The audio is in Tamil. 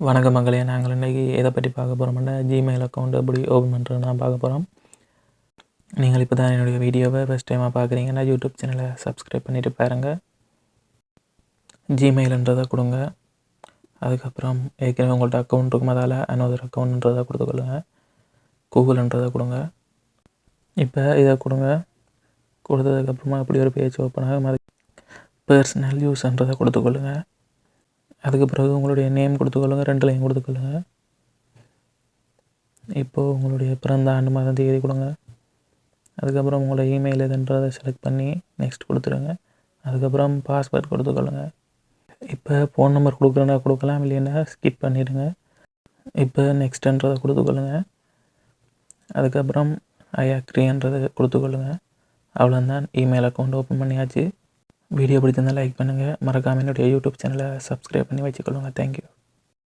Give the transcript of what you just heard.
வணக்கம் மக்களே, நாங்கள் இன்றைக்கி எதை பற்றி பார்க்க போகிறோம்னா ஜிமெயில் அக்கௌண்ட் எப்படி ஓப்பன் பண்ணுறது நான் பார்க்க போகிறோம். நீங்கள் இப்போ தான் என்னுடைய வீடியோவை ஃபஸ்ட் டைமாக பார்க்குறீங்கன்னா யூடியூப் சேனலை சப்ஸ்கிரைப் பண்ணிவிட்டு பாருங்கள். ஜிமெயில்ன்றதை கொடுங்க. அதுக்கப்புறம் ஏற்கனவே உங்கள்கிட்ட அக்கௌண்ட் இருக்கும், அதால் அனதர் அக்கௌண்ட்ன்றதை கொடுத்துக்கொள்ளுங்க. கூகுள்ன்றதை கொடுங்க. இப்போ இதை கொடுங்க. கொடுத்ததுக்கப்புறமா இப்படி ஒரு பேஜ் ஓப்பன் ஆகும். அது பர்சனல் யூஸ்ன்றதை கொடுத்துக்கொள்ளுங்க. அதுக்கு பிறகு உங்களுடைய நேம் கொடுத்துக்கொள்ளுங்க, 2 லைன் கொடுத்துக்கொள்ளுங்க. இப்போது உங்களுடைய பிறந்த ஆண்டு மாதம் தேதி கொடுங்க. அதுக்கப்புறம் உங்களோட இமெயில் எதுன்றதை செலக்ட் பண்ணி நெக்ஸ்ட் கொடுத்துருங்க. அதுக்கப்புறம் பாஸ்வேர்ட் கொடுத்துக்கொள்ளுங்க. இப்போ ஃபோன் நம்பர் கொடுக்குறேன்னா கொடுக்கலாம், இல்லைன்னா ஸ்கிப் பண்ணிவிடுங்க. இப்போ நெக்ஸ்ட்டுன்றதை கொடுத்துக்கொள்ளுங்க. அதுக்கப்புறம் ஐ அக்ரின்றதை கொடுத்துக்கொள்ளுங்க. அவ்வளோதான், இமெயில் அக்கௌண்ட் ஓப்பன் பண்ணியாச்சு. வீடியோ பிடிச்சிருந்தால் லைக் பண்ணுங்கள். மறக்காமல் என்னுடைய யூடியூப் சேனலை சப்ஸ்கிரைப் பண்ணி வச்சுக்கொள்ளுங்க. தேங்க்யூ.